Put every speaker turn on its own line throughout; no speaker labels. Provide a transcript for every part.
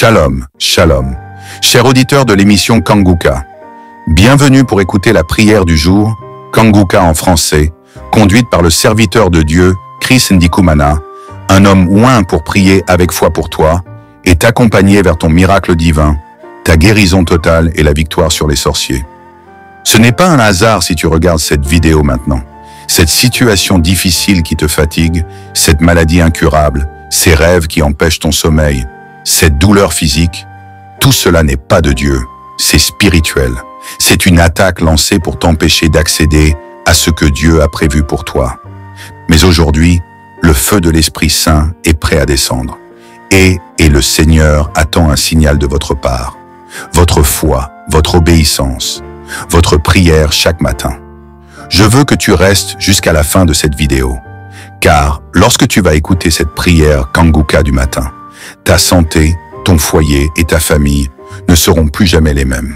Shalom, shalom. Chers auditeurs de l'émission Kanguka, bienvenue pour écouter la prière du jour, Kanguka en français, conduite par le serviteur de Dieu, Chris Ndikumana, un homme oint pour prier avec foi pour toi et t'accompagner vers ton miracle divin, ta guérison totale et la victoire sur les sorciers. Ce n'est pas un hasard si tu regardes cette vidéo maintenant. Cette situation difficile qui te fatigue, cette maladie incurable, ces rêves qui empêchent ton sommeil, cette douleur physique, tout cela n'est pas de Dieu, c'est spirituel. C'est une attaque lancée pour t'empêcher d'accéder à ce que Dieu a prévu pour toi. Mais aujourd'hui, le feu de l'Esprit Saint est prêt à descendre. Et le Seigneur attend un signal de votre part. Votre foi, votre obéissance, votre prière chaque matin. Je veux que tu restes jusqu'à la fin de cette vidéo. Car lorsque tu vas écouter cette prière Kanguka du matin, ta santé, ton foyer et ta famille ne seront plus jamais les mêmes.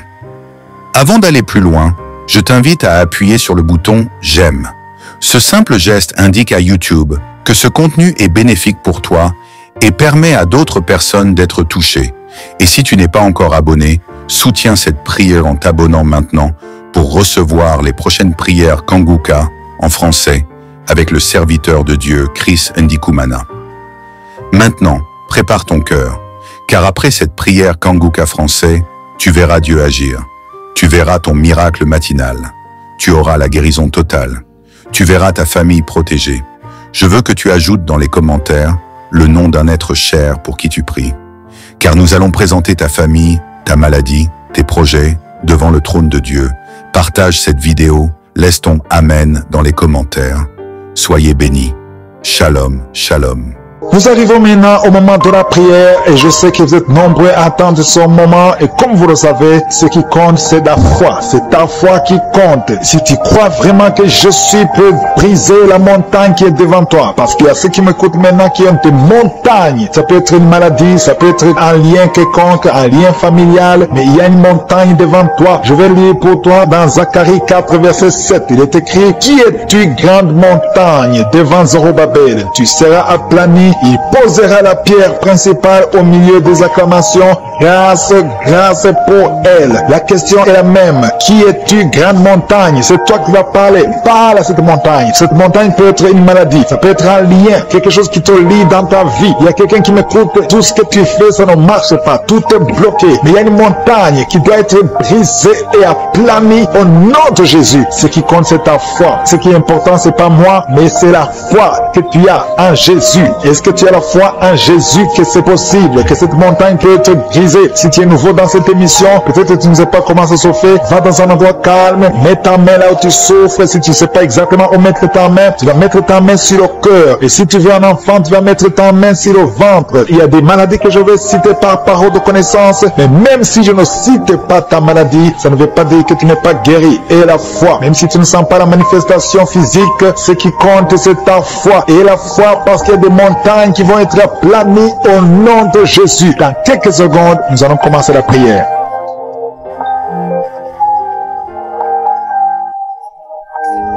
Avant d'aller plus loin, je t'invite à appuyer sur le bouton « J'aime ». Ce simple geste indique à YouTube que ce contenu est bénéfique pour toi et permet à d'autres personnes d'être touchées. Et si tu n'es pas encore abonné, soutiens cette prière en t'abonnant maintenant pour recevoir les prochaines prières Kanguka en français avec le serviteur de Dieu Chris Ndikumana. Maintenant, prépare ton cœur, car après cette prière Kanguka français, tu verras Dieu agir. Tu verras ton miracle matinal. Tu auras la guérison totale. Tu verras ta famille protégée. Je veux que tu ajoutes dans les commentaires le nom d'un être cher pour qui tu pries. Car nous allons présenter ta famille, ta maladie, tes projets devant le trône de Dieu. Partage cette vidéo, laisse ton Amen dans les commentaires. Soyez bénis. Shalom, shalom.
Nous arrivons maintenant au moment de la prière et je sais que vous êtes nombreux à attendre ce moment et comme vous le savez, ce qui compte c'est la foi, c'est ta foi qui compte. Si tu crois vraiment que Jésus peut briser la montagne qui est devant toi, parce qu'il y a ceux qui m'écoutent maintenant qui ont des montagnes, ça peut être une maladie, ça peut être un lien quelconque, un lien familial, mais il y a une montagne devant toi. Je vais lire pour toi dans Zacharie 4 verset 7, il est écrit, qui es-tu grande montagne devant Zorobabel? Tu seras aplani. Il posera la pierre principale au milieu des acclamations. Grâce, grâce pour elle. La question est la même. Qui es-tu, grande montagne? C'est toi qui vas parler. Parle à cette montagne. Cette montagne peut être une maladie. Ça peut être un lien. Quelque chose qui te lie dans ta vie. Il y a quelqu'un qui m'écoute. Tout ce que tu fais, ça ne marche pas. Tout est bloqué. Mais il y a une montagne qui doit être brisée et aplanie au nom de Jésus. Ce qui compte, c'est ta foi. Ce qui est important, c'est pas moi, mais c'est la foi que tu as en Jésus. Est-ce que tu as la foi en Jésus que c'est possible, que cette montagne peut être brisée? Si tu es nouveau dans cette émission, peut-être que tu ne sais pas comment ça se fait, va dans un endroit calme, mets ta main là où tu souffres. Si tu ne sais pas exactement où mettre ta main, tu vas mettre ta main sur le cœur. Et si tu veux un enfant, tu vas mettre ta main sur le ventre. Il y a des maladies que je vais citer par parole de connaissance, mais même si je ne cite pas ta maladie, ça ne veut pas dire que tu n'es pas guéri. Et la foi, même si tu ne sens pas la manifestation physique, ce qui compte c'est ta foi. Et la foi parce qu'il y a des montagnes qui vont être aplanies au nom de Jésus. Dans quelques secondes, nous allons commencer la prière.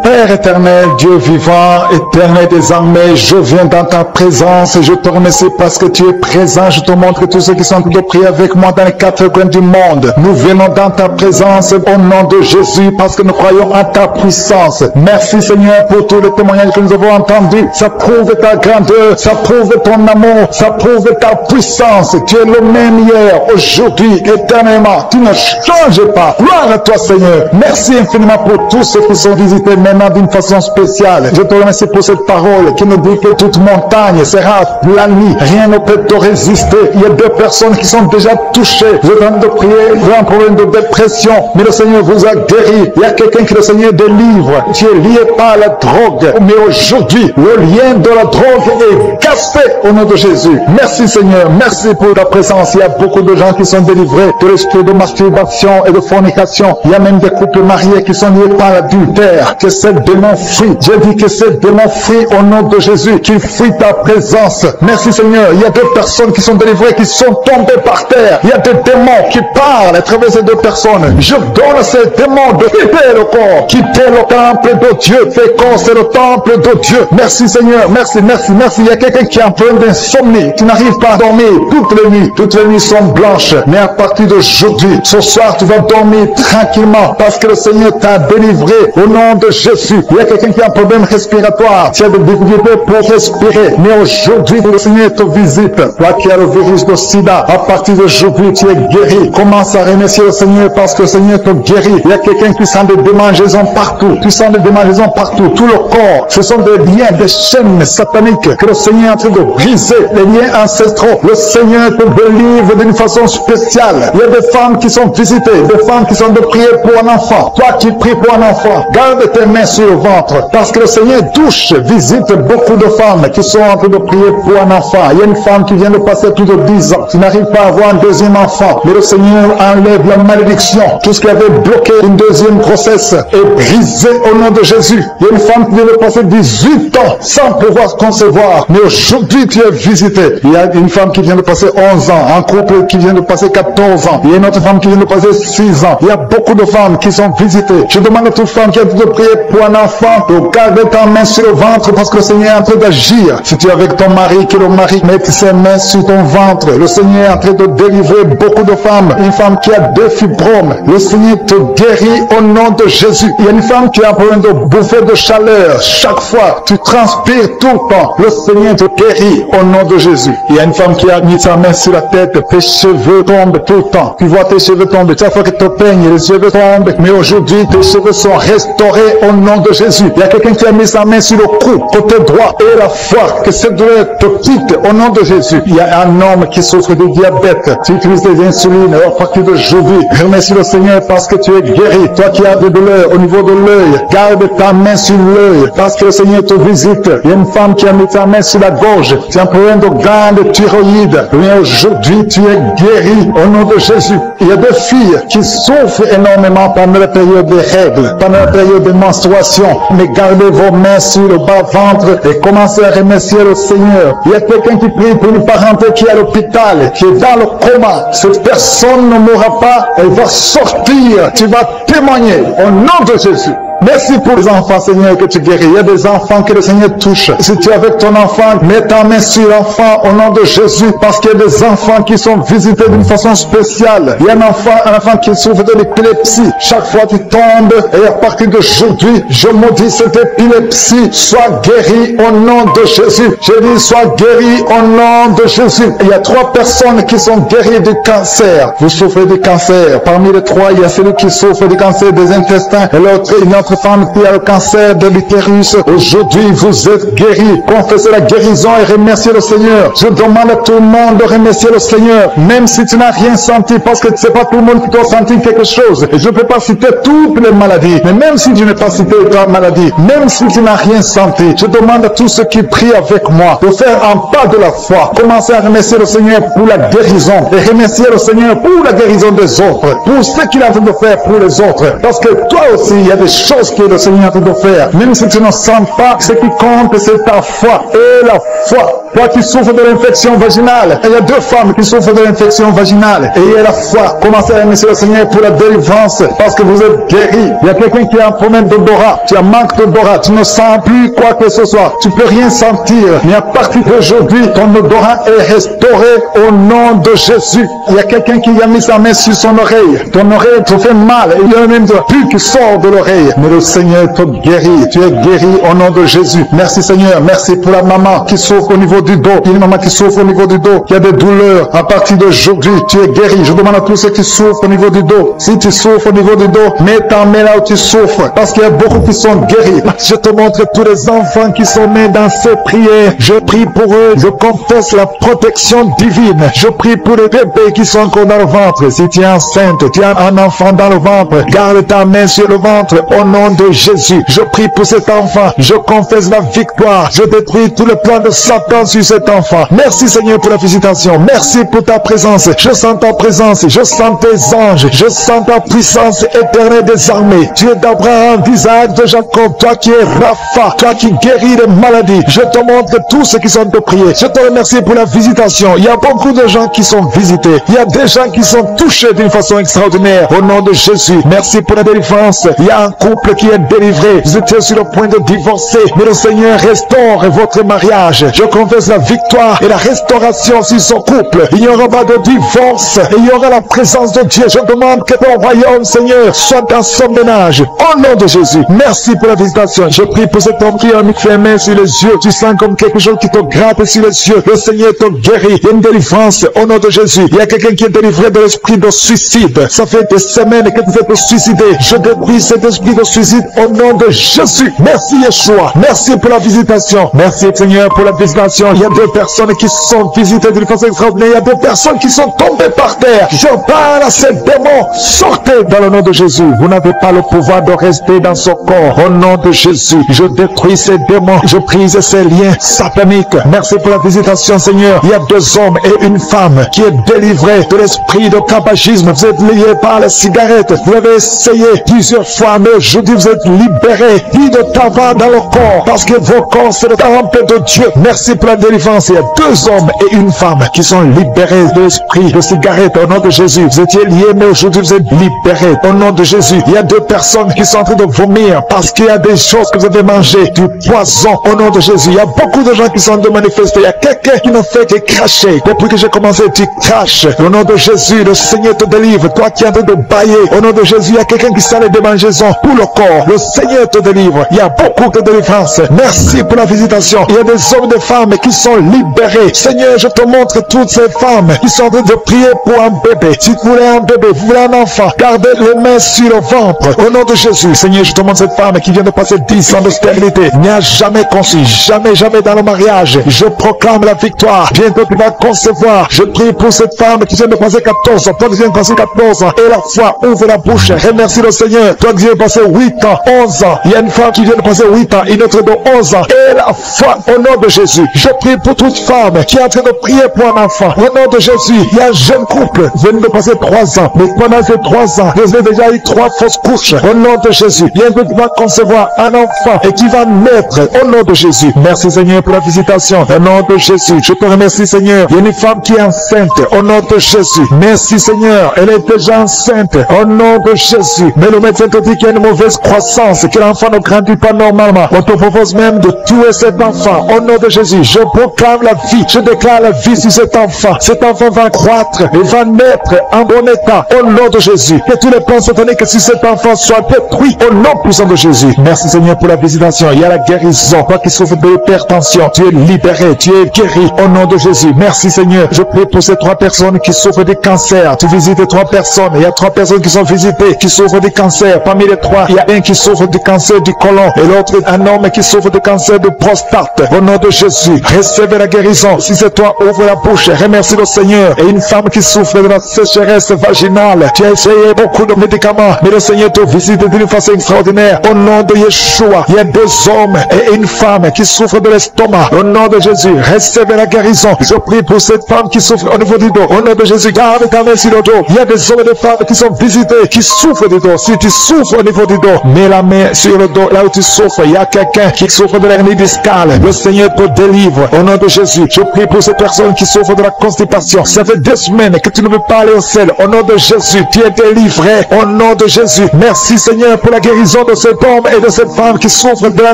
Père éternel, Dieu vivant, éternel des armées, je viens dans ta présence et je te remercie parce que tu es présent. Je te montre tous ceux qui sont en train de prier avec moi dans les quatre coins du monde. Nous venons dans ta présence au nom de Jésus parce que nous croyons en ta puissance. Merci Seigneur pour tous les témoignages que nous avons entendus. Ça prouve ta grandeur, ça prouve ton amour, ça prouve ta puissance. Tu es le même hier, aujourd'hui, éternellement. Tu ne changes pas. Gloire à toi Seigneur. Merci infiniment pour tous ceux qui sont visités maintenant d'une façon spéciale. Je te remercie pour cette parole qui nous dit que toute montagne sera aplanie. Rien ne peut te résister. Il y a deux personnes qui sont déjà touchées. Vous êtes en train de prier, vous avez un problème de dépression, mais le Seigneur vous a guéri. Il y a quelqu'un qui le Seigneur délivre. Tu es lié par la drogue. Mais aujourd'hui, le lien de la drogue est cassé au nom de Jésus. Merci Seigneur. Merci pour ta présence. Il y a beaucoup de gens qui sont délivrés de l'esprit de masturbation et de fornication. Il y a même des couples mariés qui sont liés par l'adultère. Que cette démons fuient. J'ai dit que ces démons fuient au nom de Jésus, qu'ils fuient ta présence. Merci Seigneur. Il y a deux personnes qui sont délivrées, qui sont tombées par terre. Il y a des démons qui parlent à travers ces deux personnes. Je donne à ces démons de quitter le corps, quitter le temple de Dieu. Fécond, c'est le temple de Dieu. Merci Seigneur. Merci, merci, merci. Il y a quelqu'un qui est en train d'insomnie, qui n'arrive pas à dormir toutes les nuits. Toutes les nuits sont blanches. Mais à partir d'aujourd'hui, ce soir, tu vas dormir tranquillement parce que le Seigneur t'a délivré au nom de Jésus. Il y a quelqu'un qui a un problème respiratoire. Tu as des difficultés pour respirer. Mais aujourd'hui, le Seigneur te visite. Toi qui as le virus de sida, à partir d'aujourd'hui, tu es guéri. Commence à remercier le Seigneur parce que le Seigneur te guérit. Il y a quelqu'un qui sent des démangeaisons partout. Tu sens des démangeaisons partout. Tout le corps. Ce sont des liens, des chaînes sataniques que le Seigneur est en train de briser. Les liens ancestraux. Le Seigneur te délivre d'une façon spéciale. Il y a des femmes qui sont visitées. Des femmes qui sont de prier pour un enfant. Toi qui pries pour un enfant, garde tes mains sur le ventre. Parce que le Seigneur touche, visite beaucoup de femmes qui sont en train de prier pour un enfant. Il y a une femme qui vient de passer plus de 10 ans. Tu n'arrives pas à avoir un deuxième enfant. Mais le Seigneur enlève la malédiction. Tout ce qui avait bloqué une deuxième grossesse est brisé au nom de Jésus. Il y a une femme qui vient de passer 18 ans sans pouvoir concevoir. Mais aujourd'hui, tu es visité. Il y a une femme qui vient de passer 11 ans. Un couple qui vient de passer 14 ans. Il y a une autre femme qui vient de passer 6 ans. Il y a beaucoup de femmes qui sont visitées. Je demande à toute femme qui a de prier pour un enfant de garder ta main sur le ventre parce que le Seigneur est en train d'agir. Si tu es avec ton mari, que le mari mette ses mains sur ton ventre. Le Seigneur est en train de délivrer beaucoup de femmes. Une femme qui a des fibromes. Le Seigneur te guérit au nom de Jésus. Il y a une femme qui a besoin de bouffer de chaleur. Chaque fois, tu transpires tout le temps. Le Seigneur te guérit au nom de Jésus. Il y a une femme qui a mis sa main sur la tête. Tes cheveux tombent tout le temps. Tu vois tes cheveux tomber. Chaque fois que tu peignes, les cheveux tombent. Mais aujourd'hui, tes cheveux sont restaurés au nom de Jésus. Il y a quelqu'un qui a mis sa main sur le cou, côté droit, et la foi, que cette douleur te quitte au nom de Jésus. Il y a un homme qui souffre de diabète. Tu utilises des insulines à partir d'aujourd'hui. Remercie le Seigneur parce que tu es guéri. Toi qui as des douleurs au niveau de l'œil, garde ta main sur l'œil parce que le Seigneur te visite. Il y a une femme qui a mis sa main sur la gorge. Tu as un problème de glande thyroïde. Mais aujourd'hui, tu es guéri au nom de Jésus. Il y a des filles qui souffrent énormément pendant la période des règles, pendant la période des menstruations. Mais gardez vos mains sur le bas-ventre et commencez à remercier le Seigneur. Il y a quelqu'un qui prie pour une parenté qui est à l'hôpital, qui est dans le coma. Cette personne ne mourra pas, elle va sortir. Tu vas témoigner au nom de Jésus. Merci pour les enfants, Seigneur, que tu guéris. Il y a des enfants que le Seigneur touche. Si tu es avec ton enfant, mets ta main sur l'enfant au nom de Jésus, parce qu'il y a des enfants qui sont visités d'une façon spéciale. Il y a un enfant qui souffre de l'épilepsie. Chaque fois tu tombes, et à partir d'aujourd'hui, je maudis cette épilepsie. Sois guéri au nom de Jésus. Je dis, sois guéri au nom de Jésus. Il y a 3 personnes qui sont guéries du cancer. Vous souffrez du cancer. Parmi les 3, il y a celui qui souffre du cancer des intestins, et l'autre, une autre femme qui a le cancer de l'utérus. Aujourd'hui, vous êtes guéris. Confessez la guérison et remerciez le Seigneur. Je demande à tout le monde de remercier le Seigneur, même si tu n'as rien senti, parce que c'est pas tout le monde qui doit sentir quelque chose. Et je ne peux pas citer toutes les maladies, mais même si tu n'as pas cité ta maladie, même si tu n'as rien senti, je demande à tous ceux qui prient avec moi de faire un pas de la foi. Commencez à remercier le Seigneur pour la guérison et remercier le Seigneur pour la guérison des autres, pour ce qu'il est en train de faire pour les autres. Parce que toi aussi, il y a des choses que le Seigneur est en train de faire. Même si tu ne sens pas, ce qui compte, c'est ta foi. Et la foi. Toi qui souffres de l'infection vaginale. Il y a 2 femmes qui souffrent de l'infection vaginale. Et il y a la foi. Commencez à remercier le Seigneur pour la délivrance. Parce que vous êtes guéris. Il y a quelqu'un qui a un problème d'odorat. Tu as manque d'odorat. Tu ne sens plus quoi que ce soit. Tu peux rien sentir. Mais à partir d'aujourd'hui, ton odorat est restauré au nom de Jésus. Il y a quelqu'un qui a mis sa main sur son oreille. Ton oreille te fait mal. Il y a même de pus qui sort de l'oreille. Mais le Seigneur te guérit. Tu es guéri au nom de Jésus. Merci Seigneur. Merci pour la maman qui souffre au niveau du dos. Il y a une maman qui souffre au niveau du dos. Il y a des douleurs. À partir d'aujourd'hui, tu es guéri. Je demande à tous ceux qui souffrent au niveau du dos. Si tu souffres au niveau du dos, mets ta main là où tu souffres. Parce qu'il y a beaucoup qui sont guéris. Je te montre tous les enfants qui sont nés dans ces prières. Je prie pour eux. Je confesse la protection divine. Je prie pour les bébés qui sont encore dans le ventre. Si tu es enceinte, tu as un enfant dans le ventre, garde ta main sur le ventre au nom de Jésus. Je prie pour cet enfant. Je confesse la victoire. Je détruis tout le plan de Satan sur cet enfant. Merci Seigneur pour la visitation. Merci pour ta présence. Je sens ta présence. Je sens tes anges. Je sens ta puissance éternelle des armées. Dieu d'Abraham, d'Isaac, de Jacob. Toi qui es Rapha. Toi qui guéris les maladies. Je te montre tous ceux qui sont de prier. Je te remercie pour la visitation. Il y a beaucoup de gens qui sont visités. Il y a des gens qui sont touchés d'une façon extraordinaire. Au nom de Jésus, merci pour la délivrance. Il y a un couple qui est délivré. Vous étiez sur le point de divorcer, mais le Seigneur restaure votre mariage. Je confesse la victoire et la restauration sur son couple. Il n'y aura pas de divorce et il y aura la présence de Dieu. Je demande que ton royaume, Seigneur, soit dans son ménage. Au nom de Jésus, merci pour la visitation. Je prie pour cet homme qui a mis les mains sur les yeux. Tu sens comme quelque chose qui te gratte sur les yeux. Le Seigneur te guérit. Il y a une délivrance au nom de Jésus. Il y a quelqu'un qui est délivré de l'esprit de suicide. Ça fait des semaines que tu veux te suicider. Je détruis cet esprit de suicide au nom de Jésus. Merci Yeshua. Merci pour la visitation. Merci Seigneur pour la visitation. Il y a deux personnes qui sont visitées d'une façon extraordinaire. Il y a deux personnes qui sont tombées par terre. Je parle à ces démons. Sortez dans le nom de Jésus. Vous n'avez pas le pouvoir de rester dans ce corps. Au nom de Jésus, je détruis ces démons. Je brise ces liens sataniques. Merci pour la visitation Seigneur. Il y a deux hommes et une femme qui est délivrée de l'esprit de tabagisme. Vous êtes liés par la cigarette. Vous avez essayé plusieurs fois, mais aujourd'hui vous êtes libérés. Plus de tabac dans le corps parce que vos corps c'est le temple de Dieu. Merci pour la délivrance. Il y a deux hommes et une femme qui sont libérés de l'esprit de cigarette. Au nom de Jésus, vous étiez liés, mais aujourd'hui vous êtes libérés. Au nom de Jésus, il y a deux personnes qui sont en train de vomir parce qu'il y a des choses que vous avez mangées, du poison. Au nom de Jésus, il y a beaucoup de gens qui sont en train de manifester. Il y a quelqu'un qui ne fait que cracher. Depuis que j'ai commencé, tu craches. Au nom de Jésus, le Seigneur te délivre. Toi qui es en train de bailler, au nom de Jésus, il y a quelqu'un qui sent les démangeaisons pour le corps. Le Seigneur te délivre. Il y a beaucoup de délivrance. Merci pour la visitation. Il y a des hommes et des femmes qui sont libérés. Seigneur, je te montre toutes ces femmes qui sont en train de prier pour un bébé. Si vous voulez un bébé, vous voulez un enfant, gardez les mains sur le ventre. Au nom de Jésus, Seigneur, je te montre cette femme qui vient de passer 10 ans de stérilité. Il n'y a jamais conçu, jamais dans le mariage. Je proclame la victoire. Bientôt tu vas concevoir. Je prie pour cette femme qui vient de passer 14 ans. Toi qui viens de passer 14 ans. Et la foi, ouvre la bouche. Remercie le Seigneur. Toi qui viens de passer 8 ans, 11 ans. Il y a une femme qui vient de passer 8 ans. Une autre de 11 ans. Et la foi, au nom de Jésus. Je prie pour toute femme qui est en train de prier pour un enfant. Au nom de Jésus, il y a un jeune couple qui vient de passer 3 ans. Mais pendant ces 3 ans, ils ont déjà eu 3 fausses couches. Au nom de Jésus, bientôt tu vas concevoir un enfant et qui va naître. Au nom de Jésus. Merci Seigneur pour la visitation. Au nom de Jésus, je te remercie Seigneur. Il y a une femme qui est enceinte. Au nom de Jésus. Merci Seigneur. Elle est déjà enceinte. Au nom de Jésus. Mais le médecin te dit qu'il y a une mauvaise croissance, que l'enfant ne grandit pas normalement. On te propose même de tuer cet enfant. Au nom de Jésus, je proclame la vie. Je déclare la vie sur cet enfant. Cet enfant va croître et va naître en bon état. Au nom de Jésus. Que tous les plans sataniques sur cet enfant soient détruits. Au nom puissant de Jésus. Merci Seigneur pour la visitation. Il y a la guérison. Toi qui souffres d'hypertension, tu es libéré, tu es guéri. Au nom de Jésus. Merci Seigneur. Je prie pour ces 3 personnes qui souffrent de cancer. Tu visites 3 personnes. Il y a 3 personnes qui sont visitées, qui souffrent de cancer. Parmi les 3, il y a un qui souffre du cancer du côlon et l'autre un homme qui souffre de cancer de prostate. Au nom de Jésus, recevez la guérison. Si c'est toi, ouvre la bouche. Remercie le Seigneur. Et une femme qui souffre de la sécheresse vaginale. Tu as essayé beaucoup de médicaments, mais le Seigneur te visite d'une façon extraordinaire. Au nom de Yeshua, il y a 2 hommes et une femme qui souffrent de l'estomac. Au nom de Jésus, recevez la guérison. Je prie pour cette femme qui souffre au niveau du dos. Au nom de Jésus, garde ta main sur le dos. Il y a des hommes et des femmes qui sont visités, qui souffrent du dos. Si tu souffres au niveau du dos, mets la main sur le dos, là où tu souffres. Il y a quelqu'un qui souffre de l'hernie discale. Le Seigneur te délivre. Au nom de Jésus, je prie pour ces personnes qui souffrent de la constipation. Ça fait 2 semaines que tu ne veux pas aller au ciel. Au nom de Jésus, tu es délivré. Au nom de Jésus, merci Seigneur pour la guérison de cet homme et de cette femme qui souffrent de la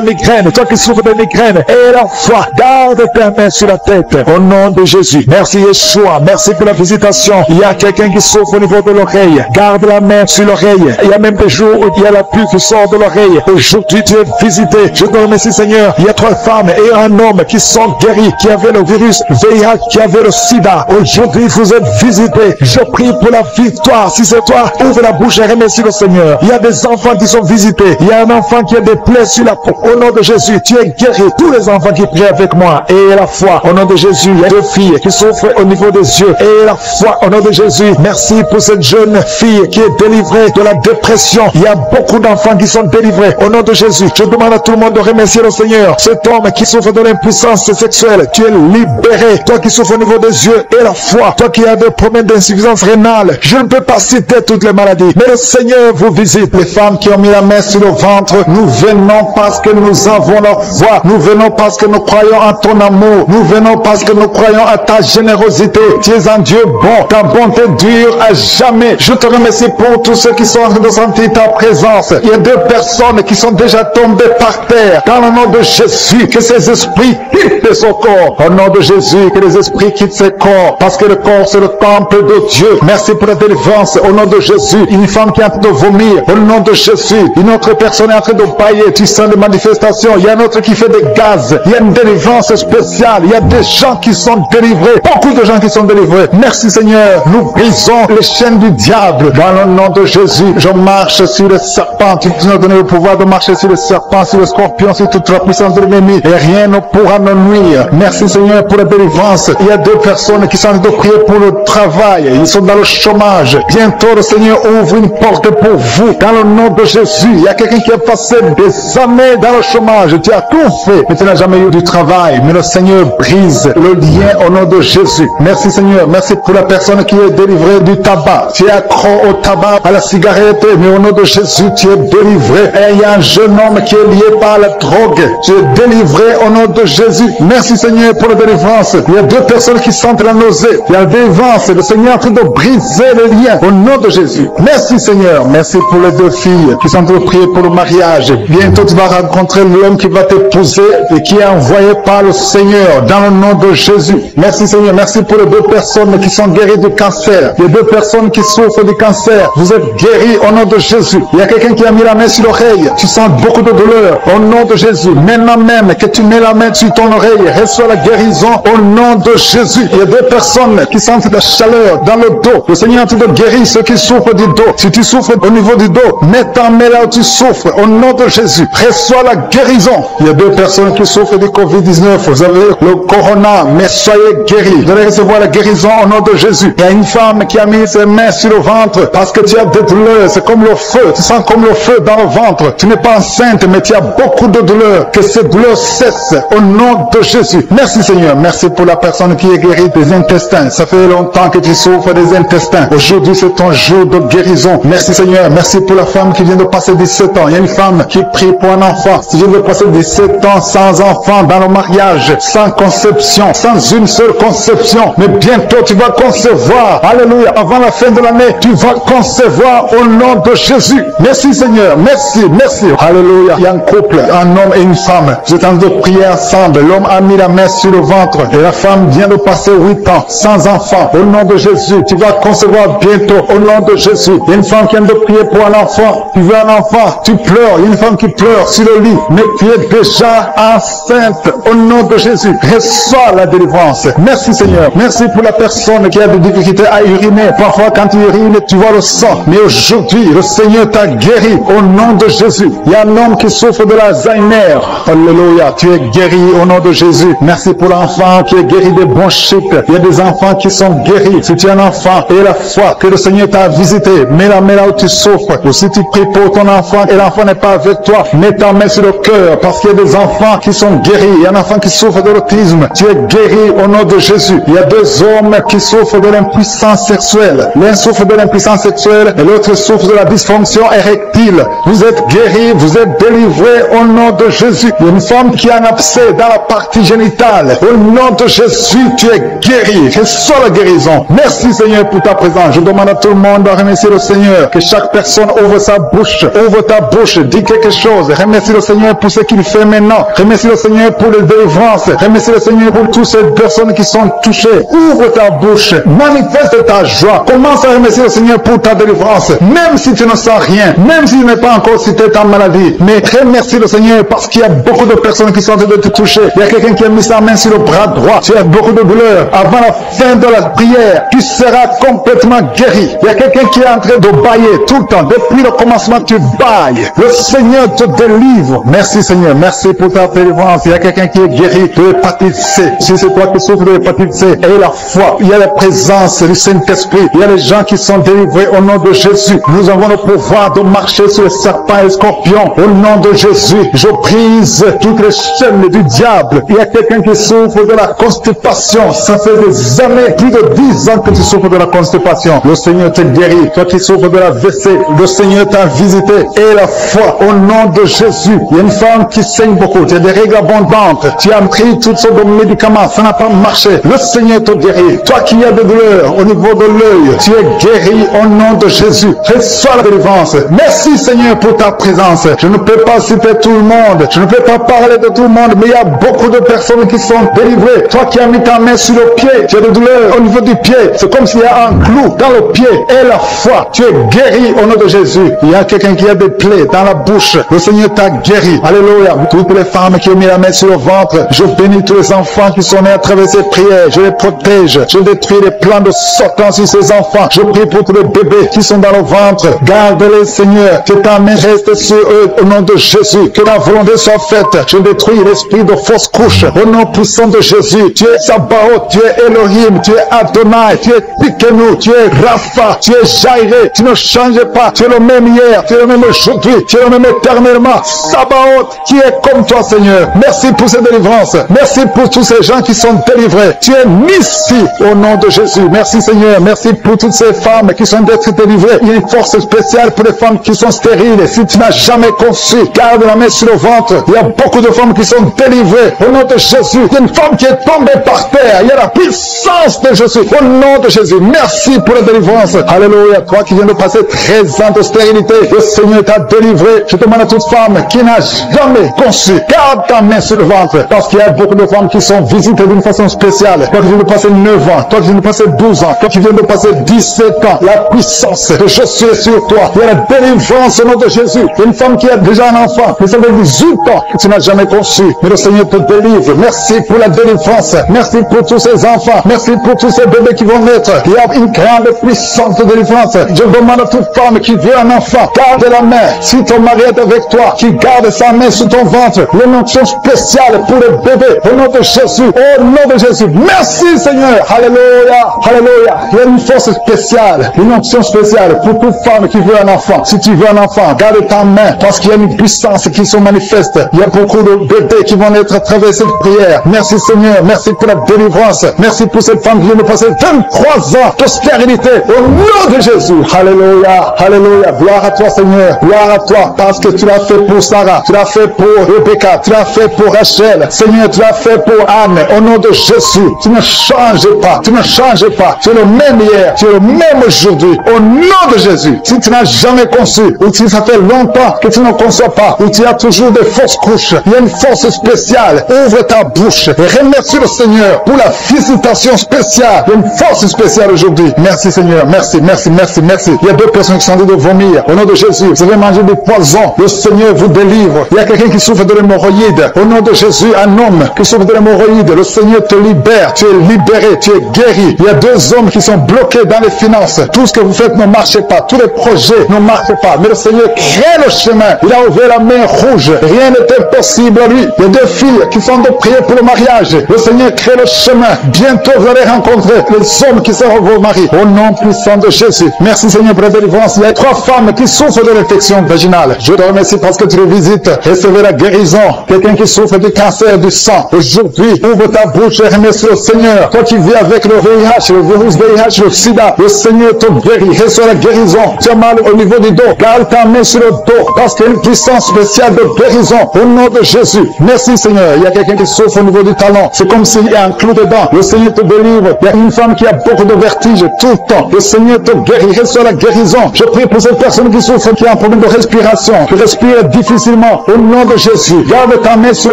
migraine. Toi qui souffres de migraine, et la foi, garde ta main sur la tête. Au nom de Jésus, merci Yeshua. Merci pour la visitation. Il y a quelqu'un qui souffre au niveau de l'oreille. Garde la main sur l'oreille. Il y a même des jours où il y a la pluie qui sort de l'oreille. Aujourd'hui, tu es visité. Je te remercie Seigneur. Il y a 3 femmes et un homme qui sont guéris, qui avaient le virus VIH, qui avaient le sida. Aujourd'hui, vous êtes visités. Je prie pour la victoire. Si c'est toi, ouvre la bouche et remercie le Seigneur. Il y a des enfants qui sont visités. Il y a un enfant qui a des plaies sur la peau. Au nom de Jésus, tu es guéri. Tous les enfants qui prient avec moi, et la foi. Au nom de Jésus, il y a 2 filles qui souffrent au niveau des yeux. Et la foi, au nom de Jésus. Merci pour cette jeune fille qui est délivrée de la dépression. Il y a beaucoup d'enfants qui sont délivrés. Au nom de Jésus, je demande à tout le monde de remercier le Seigneur. Cet homme qui souffre de l'impuissance sexuelle, tu es libéré. Toi qui souffres au niveau des yeux et la foi, toi qui as des problèmes d'insuffisance rénale, je ne peux pas citer toutes les maladies, mais le Seigneur vous visite. Les femmes qui ont mis la main sur le ventre, nous venons parce que nous avons la foi, nous venons parce que nous croyons en ton amour, nous venons parce que nous croyons à ta générosité. Tu es un Dieu bon, ta bonté dure à jamais. Je te remercie pour tous ceux qui sont en train de sentir ta présence. Il y a 2 personnes qui sont déjà tombées par terre. Dans le nom de Jésus, que ces esprits quittent son corps. Au nom de Jésus, que les esprits quittent ses corps, parce que le corps c'est le temple de Dieu. Merci pour la délivrance. Au nom de Jésus, une femme qui est en train de vomir. Au nom de Jésus, une autre personne est en train de bailler. Tu sens des manifestations. Il y a un autre qui fait des gaz. Il y a une délivrance spéciale. Il y a des gens qui sont délivrés. Beaucoup de gens qui sont délivrés. Merci Seigneur. Nous brisons les chaînes du diable. Dans le nom de Jésus, je marche sur les serpents. Tu nous as donné le pouvoir de marcher sur les serpents, sur les scorpions, sur toute la puissance de l'ennemi. Et rien ne pourra nous nuire. Merci Seigneur pour la délivrance. Il y a 2 personnes qui sont en train de prier pour le travail. Ils sont dans le chômage. Bientôt le Seigneur ouvre une porte pour vous. Dans le nom de Jésus, il y a quelqu'un qui a passé des années dans le chômage. Tu as tout fait, mais tu n'as jamais eu du travail. Mais le Seigneur brise le lien au nom de Jésus. Merci Seigneur. Merci pour la personne qui est délivrée du tabac. Tu es accro au tabac, à la cigarette, mais au nom de Jésus, tu es délivré. Et il y a un jeune homme qui est lié par la drogue. Tu es délivré au nom de Jésus. Merci Seigneur pour la délivrance. Il y a 2 personnes qui sentent la nausée. Il y a la délivrance. Le Seigneur est en train de briser les liens au nom de Jésus. Merci Seigneur. Merci pour les 2 filles qui sont en train de prier pour le mariage. Bientôt tu vas rencontrer l'homme qui va t'épouser et qui est envoyé par le Seigneur dans le nom de Jésus. Merci Seigneur. Merci pour les 2 personnes qui sont guéries du cancer. Il y a 2 personnes qui souffrent du cancer. Vous êtes guéris au nom de Jésus. Il y a quelqu'un qui a mis la main sur l'oreille. Tu sens beaucoup de douleur au nom de Jésus. Maintenant même que tu mets la main sur ton oreille, reçois la guérison au nom de Jésus. Il y a 2 personnes qui sentent la chaleur dans le dos. Le Seigneur est en train de guérir ceux qui souffrent du dos. Si tu souffres au niveau du dos, mets ta main là où tu souffres au nom de Jésus. Reçois la guérison. Il y a 2 personnes qui souffrent du Covid-19. Vous avez le corona, mais soyez guéris. Vous allez recevoir la guérison au nom de Jésus. Il y a une femme qui a mis ses mains sur le ventre parce que tu as des douleurs. C'est comme le feu. Tu sens comme le feu dans le ventre. Tu n'es pas enceinte, mais tu as beaucoup de douleurs. Que ces douleurs cessent au nom de Jésus. Merci Seigneur. Merci pour la personne qui est guérie des intestins. Ça fait longtemps que tu souffres des intestins. Aujourd'hui, c'est ton jour de guérison. Merci Seigneur. Merci pour la femme qui vient de passer 17 ans. Il y a une femme qui prie pour un enfant. Tu viens de passer 17 ans sans enfant dans le mariage, sans conception, sans une seule conception. Mais bientôt, tu vas concevoir. Alléluia. Avant la fin de l'année, tu vas concevoir au nom de Jésus. Merci Seigneur. Merci. Merci. Alléluia. Il y a un couple, un homme et une femme. Vous êtes en train de prier ensemble. L'homme a mis la main sur le ventre et la femme vient de passer 8 ans sans enfant. Au nom de Jésus, tu vas concevoir bientôt. Au nom de Jésus. Il y a une femme qui vient de prier pour un enfant. Tu veux un enfant, tu pleures. Il y a une femme qui pleure sur le lit, mais tu es déjà enceinte. Au nom de Jésus, reçois la délivrance. Merci Seigneur. Merci pour la personne qui a des difficultés à uriner. Parfois, quand tu urines, tu vois le sang. Mais aujourd'hui, le Seigneur t'a guéri. Au nom de Jésus. Il y a un homme qui souffre de l'Alzheimer. Alléluia. Tu es guéri au nom de Jésus. Merci pour l'enfant qui est guéri des bronchites. Il y a des enfants qui sont guéris. Si tu es un enfant et la foi que le Seigneur t'a visité, mets la main là où tu souffres. Ou si tu pries pour ton enfant et l'enfant n'est pas avec toi, mets ta main sur le cœur parce qu'il y a des enfants qui sont guéris. Il y a un enfant qui souffre de l'autisme. Tu es guéri au nom de Jésus. Il y a 2 hommes qui souffrent de l'impuissance sexuelle. L'un souffre de l'impuissance sexuelle et l'autre souffre de la dysfonction érectile. Vous êtes guéris, vous êtes délivrés au nom de Jésus. Il y a une femme qui a un abcès dans la partie génitale. Au nom de Jésus, tu es guéri. Reçois la guérison. Merci Seigneur pour ta présence. Je demande à tout le monde de remercier le Seigneur. Que chaque personne ouvre sa bouche. Ouvre ta bouche. Dis quelque chose. Remercie le Seigneur pour ce qu'il fait maintenant. Remercie le Seigneur pour les délivrances. Remercie le Seigneur pour toutes ces personnes qui sont touchées. Ouvre ta bouche. Manifeste ta joie. Commence à remercier le Seigneur pour ta délivrance. Même si tu ne sens rien. Même si tu n'es pas encore cité ta maladie. Mais remercie le Seigneur parce qu'il y a beaucoup de personnes qui sont en train de te toucher. Il y a quelqu'un qui a mis sa main sur le bras droit. Tu as beaucoup de douleur. Avant la fin de la prière, tu seras complètement guéri. Il y a quelqu'un qui est en train de bailler tout le temps. Depuis le commencement, tu bailles. Le Seigneur te délivre. Merci Seigneur. Merci pour ta délivrance. Il y a quelqu'un qui est guéri de l'hépatite C. Si c'est toi qui souffres de l'hépatite C, et la foi. Il y a la présence du Saint-Esprit. Il y a les gens qui sont délivrés au nom de Jésus. Nous avons le pouvoir de marcher sur les serpents et les scorpions. Au nom de Jésus, je brise toutes les chaînes du diable. Il Il y a quelqu'un qui souffre de la constipation. Ça fait des années, plus de 10 ans que tu souffres de la constipation. Le Seigneur te guérit. Toi qui souffres de la WC, le Seigneur t'a visité. Et la foi, au nom de Jésus. Il y a une femme qui saigne beaucoup. Tu as des règles abondantes. Tu as pris toutes sortes de médicaments. Ça n'a pas marché. Le Seigneur te guérit. Toi qui as des douleurs au niveau de l'œil, tu es guéri au nom de Jésus. Reçois la délivrance. Merci Seigneur pour ta présence. Je ne peux pas citer tout le monde. Je ne peux pas parler de tout le monde, mais il y a beaucoup de personnes qui sont délivrées. Toi qui as mis ta main sur le pied, tu as des douleurs au niveau du pied. C'est comme s'il y a un clou dans le pied. Et la foi, tu es guéri au nom de Jésus. Il y a quelqu'un qui a des plaies dans la bouche. Le Seigneur t'a guéri. Alléluia. Toutes les femmes qui ont mis la main sur le ventre, je bénis tous les enfants qui sont nés à travers ces prières. Je les protège. Je détruis les plans de Satan sur ces enfants. Je prie pour tous les bébés qui sont dans le ventre. Garde-les, Seigneur. Que ta main reste sur eux au nom de Jésus. Que la volonté soit faite. Je détruis l'esprit de fausse couche. Au nom puissant de Jésus. Tu es Sabaoth. Tu es Elohim. Tu es Adonai. Tu es Tikenu. Tu es Rapha. Tu es Jairé. Tu ne changes pas. Tu es le même hier. Tu es le même aujourd'hui. Tu es le même éternellement. Sabaoth, qui est comme toi, Seigneur. Merci pour cette délivrance. Merci pour tous ces gens qui sont délivrés. Tu es Nissi au nom de Jésus. Merci, Seigneur. Merci pour toutes ces femmes qui sont d'être délivrées. Il y a une force spéciale pour les femmes qui sont stériles. Si tu n'as jamais conçu, garde la main sur le ventre. Il y a beaucoup de femmes qui sont délivrées au nom de Jésus. Il y a une femme qui est tombée par terre. Il y a la puissance de Jésus au nom de Jésus. Merci pour la délivrance. Alléluia. Toi qui viens de passer 13 ans de stérilité, le Seigneur t'a délivré. Je demande à toute femme qui n'a jamais conçu, garde ta main sur le ventre. Parce qu'il y a beaucoup de femmes qui sont visitées d'une façon spéciale. Toi qui viens de passer 9 ans, toi qui viens de passer 12 ans, toi qui viens de passer 17 ans, la puissance de Jésus est sur toi. Il y a la délivrance au nom de Jésus. Il y a une femme qui a déjà un enfant, mais ça fait 18 ans que tu n'as jamais conçu. Mais le Seigneur te délivre. Merci pour la délivrance. Merci pour tous ces enfants. Merci pour tous ces bébés qui vont naître. Il y a une grande puissance de délivrance. Je demande à toute femme qui veut un enfant, garde la main. Si ton mari est avec toi, qui garde sa main sur ton ventre, une onction spéciale pour les bébés. Au nom de Jésus. Au nom de Jésus. Merci Seigneur. Alléluia. Alléluia. Il y a une force spéciale. Une onction spéciale pour toute femme qui veut un enfant. Si tu veux un enfant, garde ta main. Parce qu'il y a une puissance qui se manifeste. Il y a beaucoup de bébés qui vont naître à travers cette prière. Merci Seigneur. Merci pour la délivrance. Merci pour cette femme qui vient de passer 23 ans de stérilité. Au nom de Jésus. Alléluia. Alléluia. Gloire à toi Seigneur. Gloire à toi. Parce que tu l'as fait pour Sarah. Tu l'as fait pour Rebecca. Tu l'as fait pour Rachel. Seigneur, tu l'as fait pour Anne. Au nom de Jésus. Tu ne changes pas. Tu ne changes pas. Tu es le même hier. Tu es le même aujourd'hui. Au nom de Jésus. Si tu n'as jamais conçu, ou si ça fait longtemps que tu ne conçois pas, ou tu as toujours des fausses couches, il y a une force spéciale. Ouvre ta bouche et remercie le Seigneur pour la visitation spéciale. Il y a une force spéciale aujourd'hui. Merci Seigneur. Merci, merci, merci, merci. Il y a 2 personnes qui sont en train de vomir. Au nom de Jésus, vous avez mangé des poisons. Le Seigneur vous délivre. Il y a quelqu'un qui souffre de l'hémorroïde. Au nom de Jésus, un homme qui souffre de l'hémorroïde. Le Seigneur te libère. Tu es libéré. Tu es guéri. Il y a 2 hommes qui sont bloqués dans les finances. Tout ce que vous faites ne marche pas. Tous les projets ne marchent pas. Mais le Seigneur crée le chemin. Il a ouvert la main rouge. Rien n'est impossible à lui. Il y a 2 filles qui sont de prier pour le mariage. Le Seigneur crée le chemin. Bientôt vous allez rencontrer les hommes qui seront vos maris. Au nom puissant de Jésus. Merci Seigneur pour la délivrance. Il y a 3 femmes qui souffrent de l'infection vaginale. Je te remercie parce que tu les visites. Recevez la guérison. Quelqu'un qui souffre du cancer du sang. Aujourd'hui, ouvre ta bouche et remercie le Seigneur. Toi qui vis avec le VIH, le virus VIH, le sida, le Seigneur te guérit. Reçois la guérison. Tu as mal au niveau du dos. Garde ta main sur le dos parce qu'il y a une puissance spéciale de guérison. Au nom de Jésus. Merci Seigneur. Il y a quelqu'un qui souffre au niveau du talon. C'est comme s'il y a un clou dedans. Le Seigneur te délivre. Il y a une femme qui a beaucoup de vertige tout le temps. Le Seigneur te guérit. Reçois la guérison. Je prie pour cette personne qui souffre, qui a un problème de respiration, qui respire difficilement. Au nom de Jésus, garde ta main sur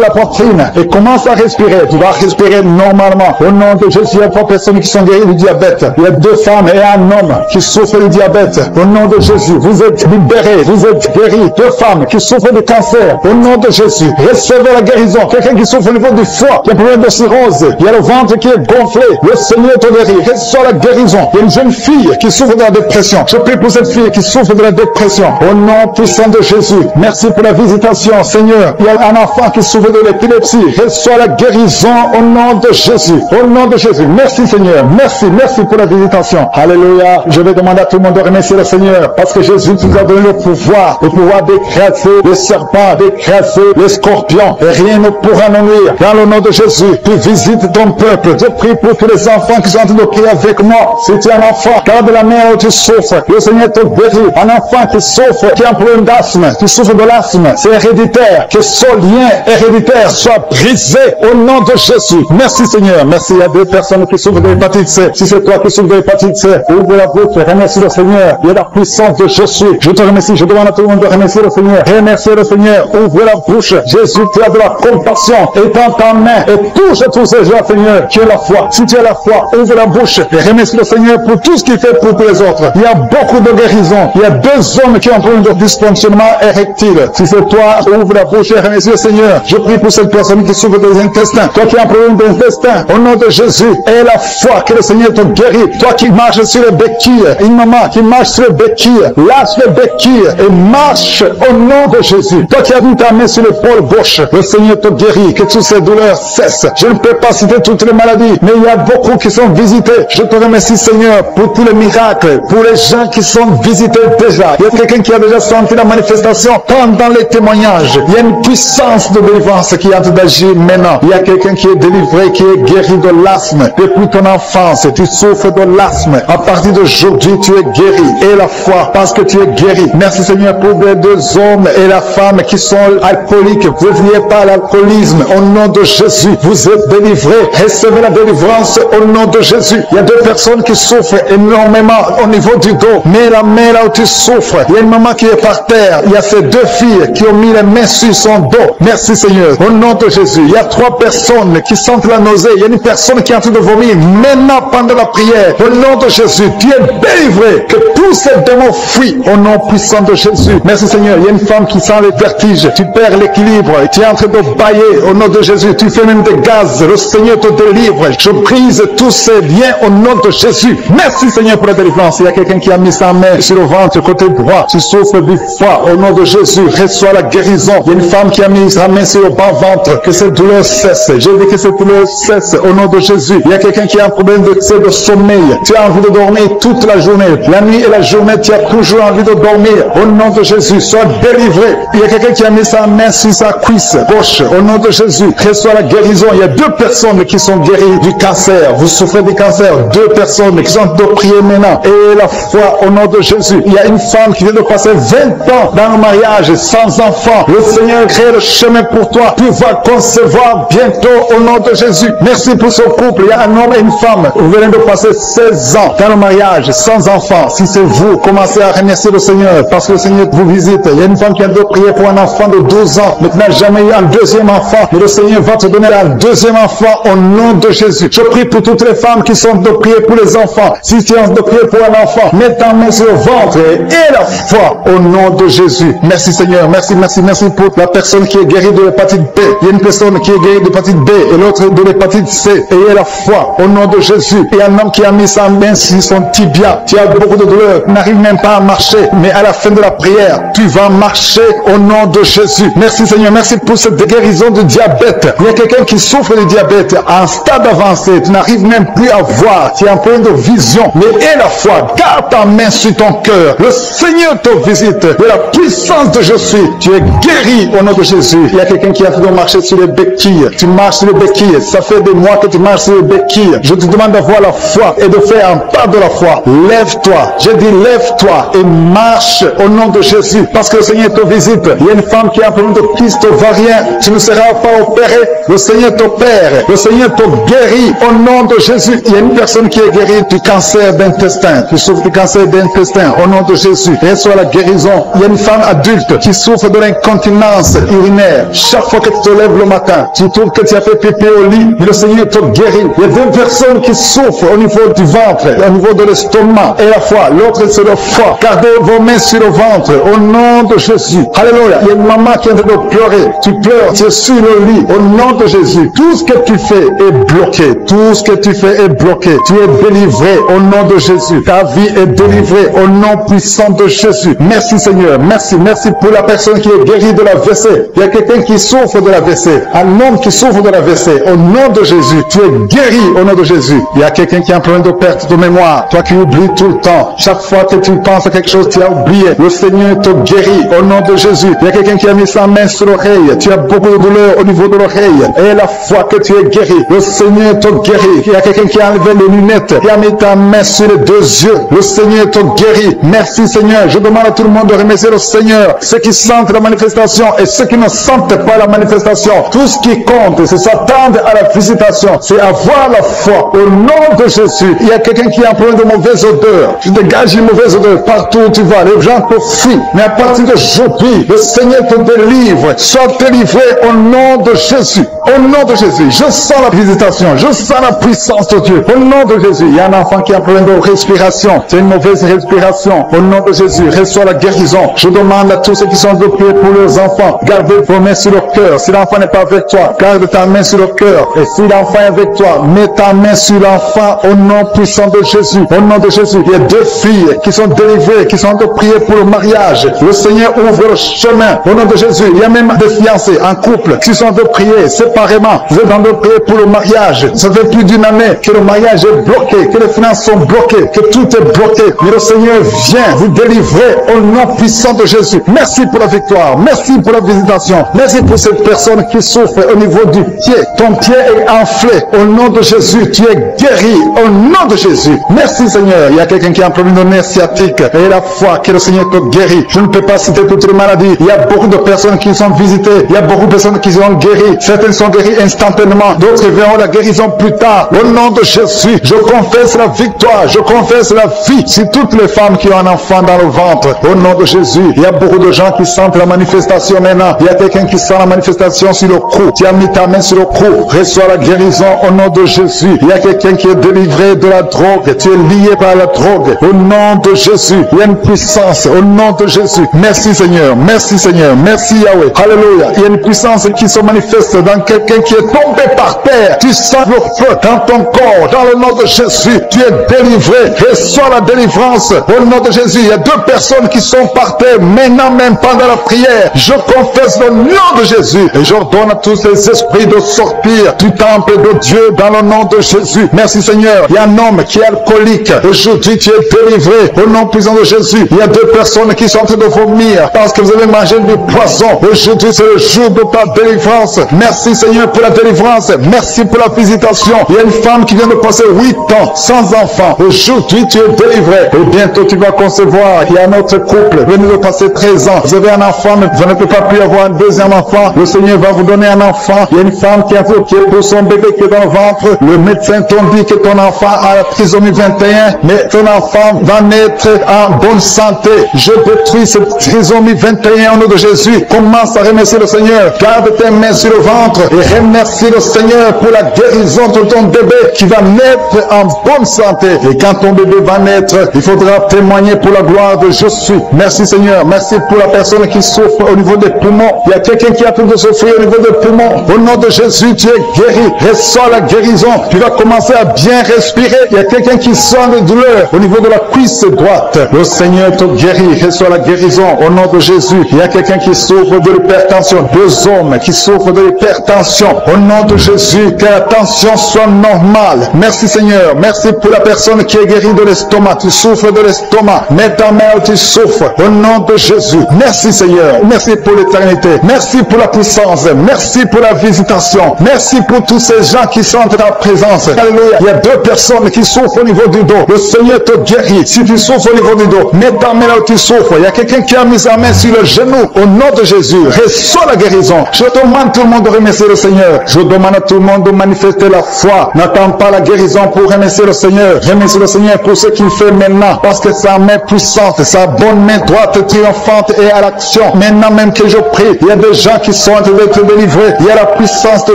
la poitrine et commence à respirer. Tu vas respirer normalement. Au nom de Jésus, il y a 3 personnes qui sont guéries du diabète. Il y a 2 femmes et un homme qui souffrent du diabète. Au nom de Jésus, vous êtes libérés, vous êtes guéris. 2 femmes qui souffrent de cancer. Au nom de Jésus, recevez la guérison. Quelqu'un qui souffre au niveau du foie, qui a un problème de cirrhose. Il y a le ventre qui est gonflé. Le Seigneur te guérit. Reçois la guérison. Il y a une jeune fille qui souffre de la dépression. Je prie pour cette fille qui souffre de la dépression. Au nom puissant de Jésus. Merci pour la visitation, Seigneur. Il y a un enfant qui souffre de l'épilepsie. Reçois la guérison au nom de Jésus. Au nom de Jésus. Merci, Seigneur. Merci, merci pour la visitation. Alléluia. Je vais demander à tout le monde de remercier le Seigneur parce que Jésus nous a donné le pouvoir d'écraser les serpents, d'écraser les scorpions. Et rien ne pourra nous s'évanouir. Dans le nom de Jésus, tu visites ton peuple. Je prie pour tous les enfants qui sont en train de prier avec moi. Si tu es un enfant, garde la main où tu souffres. Le Seigneur te guérit. Un enfant qui souffre, qui a un problème d'asthme, qui souffre de l'asthme, c'est héréditaire. Que ce lien héréditaire soit brisé au nom de Jésus. Merci Seigneur. Merci. Il y a deux personnes qui souffrent de l'hépatite C. Si c'est toi qui souffres de l'hépatite C, ouvre la bouche. Remercie le Seigneur. Il y a la puissance de Jésus. Je te remercie. Je demande à tout le monde de remercier le Seigneur. Remerciez le Seigneur. Ouvre la bouche. Jésus, tu as de la compassion. Étends ta main et touche tous ces gens, Seigneur. Tu as la foi. Si tu as la foi, ouvre la bouche et remercie le Seigneur pour tout ce qu'il fait pour tous les autres. Il y a beaucoup de guérisons. Il y a deux hommes qui ont un problème de dysfonctionnement érectile. Si c'est toi, ouvre la bouche et remercie le Seigneur. Je prie pour cette personne qui souffre des intestins. Toi qui as un problème d'intestin, au nom de Jésus, aie la foi que le Seigneur te guérit. Toi qui marches sur les béquilles, une maman qui marche sur les béquilles, lâche les béquilles et marche au nom de Jésus. Toi qui as mis ta main sur l'épaule gauche, le Seigneur te guérit, que toutes ces douleurs cessent. Je ne peux pas citer toutes les maladies, mais il y a beaucoup qui sont visités. Je te remercie Seigneur pour tous les miracles, pour les gens qui sont visités déjà. Il y a quelqu'un qui a déjà senti la manifestation pendant les témoignages. Il y a une puissance de délivrance qui est en train d'agir maintenant. Il y a quelqu'un qui est délivré, qui est guéri de l'asthme. Depuis ton enfance, tu souffres de l'asthme. À partir d'aujourd'hui, tu es guéri. Et la foi, parce que tu es guéri. Merci Seigneur pour les deux hommes et la femme qui sont alcooliques. Vous n'êtes pas l'alcoolisme. Au nom de Jésus, vous êtes délivrés. Recevez la délivrance au nom de Jésus. Il y a deux personnes qui souffrent énormément au niveau du dos. Mets la main là où tu souffres. Il y a une maman qui est par terre. Il y a ces deux filles qui ont mis les mains sur son dos. Merci Seigneur. Au nom de Jésus. Il y a trois personnes qui sentent la nausée. Il y a une personne qui est en train de vomir maintenant pendant la prière. Au nom de Jésus, tu es délivré. Que tous ces démons fuient au nom puissant de Jésus. Merci Seigneur. Il y a une femme qui sent les vertiges. Tu perds l'équilibre. Tu es en train de bailler au nom de Jésus. Tu fais même des gaz. Le Seigneur te délivre. Je brise tous ces liens au nom de Jésus. Merci Seigneur pour la délivrance. Il y a quelqu'un qui a mis sa main sur le ventre côté droit. Tu souffres du foie. Au nom de Jésus, reçois la guérison. Il y a une femme qui a mis sa main sur le bas ventre. Que cette douleur cesse. Je dis que cette douleur cesse au nom de Jésus. Il y a quelqu'un qui a un problème de sommeil. Tu as envie de dormir toute la journée. La nuit et la journée, tu as toujours envie de dormir. Au nom de Jésus, sois délivré. Il y a quelqu'un qui a mis sa main sur sa cuisse gauche. Au nom de Jésus, reçois la guérison. Il y a deux personnes qui sont guéries du cancer. Vous souffrez du cancer. Deux personnes qui sont en train de prier maintenant. Et la foi au nom de Jésus. Il y a une femme qui vient de passer 20 ans dans le mariage sans enfant. Le Seigneur crée le chemin pour toi. Tu vas concevoir bientôt au nom de Jésus. Merci pour ce couple. Il y a un homme et une femme. Vous venez de passer 16 ans dans le mariage sans enfant. Si c'est vous, commencez à remercier le Seigneur parce que le Seigneur vous visite. Il y a une femme qui a de prier pour un enfant de 12 ans, mais tu n'as jamais eu un deuxième enfant. Mais le Seigneur va te donner un deuxième enfant au nom de Jésus. Je prie pour toutes les femmes qui sont de prier pour les enfants. Si tu es de prier pour un enfant, mets ta main sur le ventre et la foi au nom de Jésus. Merci Seigneur. Merci, merci, merci pour la personne qui est guérie de l'hépatite B. Il y a une personne qui est guérie de l'hépatite B et l'autre de l'hépatite C. Ayez la foi au nom de Jésus. Il y a un homme qui a mis sa main sur son tibia. Tu as beaucoup de douleur. Tu n'arrives même pas à marcher. Mais à la fin de la prière, tu vas marcher au nom de Jésus. Merci Seigneur. Merci pour cette guérison du diabète. Il y a quelqu'un qui souffre du diabète à un stade avancé. Tu n'arrives même plus à voir. Tu es en plein de vision. Mais aie la foi. Garde ta main sur ton cœur. Le Seigneur te visite. De la puissance de je suis. Tu es guéri au nom de Jésus. Il y a quelqu'un qui a fait de marcher sur les béquilles. Tu marches sur les béquilles. Ça fait des mois que tu marches sur les béquilles. Je te demande d'avoir la foi et de faire un pas de la foi. Lève-toi. J'ai dit lève-toi et marche au nom de Jésus. Parce que le Seigneur te visite. Il y a une femme qui a un problème de kyste ovarien. Tu ne seras pas opéré. Le Seigneur t'opère. Le Seigneur te guérit au nom de Jésus. Il y a une personne qui est guérie du cancer d'intestin. Tu souffres du cancer d'intestin au nom de Jésus. Reçois la guérison. Il y a une femme adulte qui souffre de l'incontinence urinaire. Chaque fois que tu te lèves le matin, tu trouves que tu as fait pipi au lit, mais le Seigneur te guérit. Il y a deux personnes qui souffrent au niveau du ventre, au niveau de l'estomac et la foi. L'autre c'est le foie. Gardez vos mains sur le ventre au nom de Jésus. Alléluia. Il y a une maman qui est en train de pleurer. Tu pleures, tu es sur le lit au nom de Jésus. Tout ce que tu fais est bloqué. Tout ce que tu fais est bloqué. Tu es délivré au nom de Jésus. Ta vie est délivrée au nom puissant de Jésus. Merci Seigneur. Merci. Merci pour la personne qui est guérie de la WC. Il y a quelqu'un qui souffre de la WC. Un homme qui souffre de la WC. Au nom de Jésus. Tu es guéri au nom de Jésus. Il y a quelqu'un qui a un problème de perte de mémoire. Toi qui oublies tout le temps. Chaque fois que tu penses à quelque chose, tu as oublié. Le Seigneur te guérit au nom de Jésus. Il y a quelqu'un qui a mis sa main sur l'oreille. Tu as beaucoup de douleur au niveau niveau de l'oreille. Et la foi que tu es guéri. Le Seigneur te guérit. Il y a quelqu'un qui a enlevé les lunettes, qui a mis ta main sur les deux yeux. Le Seigneur te guérit. Merci Seigneur. Je demande à tout le monde de remercier le Seigneur. Ceux qui sentent la manifestation et ceux qui ne sentent pas la manifestation. Tout ce qui compte, c'est s'attendre à la visitation. C'est avoir la foi au nom de Jésus. Il y a quelqu'un qui a un problème de mauvaise odeur. Tu dégages une mauvaise odeur partout où tu vas. Les gens te fuient. Mais à partir d'aujourd'hui, le Seigneur te délivre. Sois délivré au nom de Jésus. Au nom de Jésus. Je sens la visitation. Je sens la puissance de Dieu. Au nom de Jésus. Il y a un enfant qui a un problème de respiration. C'est une mauvaise respiration. Au nom de Jésus. Reçois la guérison. Je demande à tous ceux qui sont de prier pour leurs enfants. Gardez vos mains sur le cœur. Si l'enfant n'est pas avec toi, garde ta main sur le cœur. Et si l'enfant est avec toi, mets ta main sur l'enfant au nom puissant de Jésus. Au nom de Jésus. Il y a deux filles qui sont délivrées, qui sont de prier pour le mariage. Le Seigneur ouvre le chemin. Au nom de Jésus. Il y a même des fiancés en couple qui sont de prier séparément. Vous êtes en train de prier pour le mariage. Ça fait plus d'une année que le mariage est bloqué, que les finances sont bloquées, que tout est bloqué. Mais le Seigneur vient vous délivrer au nom puissant de Jésus. Merci pour la victoire. Merci pour la visitation. Merci pour cette personne qui souffre au niveau du pied. Ton pied est enflé. Au nom de Jésus, tu es guéri. Au nom de Jésus. Merci Seigneur. Il y a quelqu'un qui a un problème de nerf sciatique. Et la foi que le Seigneur te guérit. Je ne peux pas citer toutes les maladies. Il y a beaucoup de personnes qui sont visitées. Il y a beaucoup de personnes qui sont guéries. Certaines sont guéries instantanément. D'autres verront la guérison plus tard. Au nom de Jésus, je confesse la victoire. Je confesse la vie sur toutes les femmes qui ont un enfant dans le ventre. Au nom de Jésus, il y a beaucoup de gens qui sentent la manifestation maintenant. Il y a quelqu'un qui sent la manifestation sur le cou. Tu as mis ta main sur le cou. Reçois la guérison au nom de Jésus. Il y a quelqu'un qui est délivré de la drogue. Tu es lié par la drogue. Au nom de Jésus, il y a une puissance. Au nom de Jésus. Merci Seigneur. Merci Seigneur. Merci Yahweh. Alléluia. Il y a une puissance qui se manifeste dans quelqu'un qui est tombé par terre. Tu sens le feu dans ton corps. Dans le nom de Jésus, tu es délivré. Reçois la délivrance. Au nom de Jésus, il y a deux personnes qui sont par terre maintenant même pendant la prière. Je confesse le nom de Jésus et j'ordonne à tous ces esprits de sortir du temple de Dieu dans le nom de Jésus. Merci Seigneur. Il y a un homme qui est alcoolique. Aujourd'hui, tu es délivré au nom puissant de Jésus. Il y a deux personnes qui sont en train de vomir parce que vous avez mangé du poison. Aujourd'hui, c'est le jour de ta délivrance. Merci Seigneur pour la délivrance. Merci pour la visitation. Il y a une femme qui vient de passer 8 ans sans enfant. Aujourd'hui, tu es délivré. Et bientôt, tu vas concevoir. Il y a un autre couple. Venez de passer 13 ans. Vous avez un enfant, mais vous ne pouvez pas plus avoir un deuxième enfant. Le Seigneur va vous donner un enfant. Il y a une femme qui est pour son bébé qui est dans le ventre. Le médecin t'a dit que ton enfant a la trisomie 21, mais ton enfant va naître en bonne santé. Je détruis cette trisomie 21 au nom de Jésus. Commence à remercier le Seigneur. Garde tes mains sur le ventre et remercie le Seigneur pour la guérison de ton bébé qui va naître en bonne santé. Et quand ton bébé va naître, il faudra témoigner pour la gloire de Jésus. Merci Seigneur. Merci pour la personne qui souffre au niveau des poumons. Il y a quelqu'un qui a tout de souffrir au niveau des poumons. Au nom de Jésus, tu es guéri. Reçois la guérison. Tu vas commencer à bien respirer. Il y a quelqu'un qui sent des douleurs au niveau de la cuisse droite. Le Seigneur te guérit. Reçois la guérison au nom de Jésus. Il y a quelqu'un qui souffre de l'hypertension. Deux hommes qui souffrent de l'hypertension. Au nom de Jésus, que la tension soit normale. Merci Seigneur. Merci pour la personne qui est guérie de l'estomac. Tu souffres de l'estomac. Mets ta main où tu souffres. Au nom de Jésus. Merci Seigneur. Merci pour l'éternité. Merci pour la puissance. Merci pour la visitation. Merci pour tous ces gens qui sont en ta présence. Alléluia. Il y a deux personnes qui souffrent au niveau du dos. Le Seigneur te guérit. Si tu souffres au niveau du dos, mets ta main là où tu souffres. Il y a quelqu'un qui a mis sa main sur le genou. Au nom de Jésus, reçois la guérison. Je demande à tout le monde de remercier le Seigneur. Je demande à tout le monde de manifester la foi. N'attends pas la guérison pour remercier le Seigneur. Remercie le Seigneur pour ce qu'il fait maintenant. Parce que sa main puissante, sa bonne main droite triomphante est à l'action. Maintenant même que je prie, il y a des gens qui sont en train d'être délivrés. Il y a la puissance de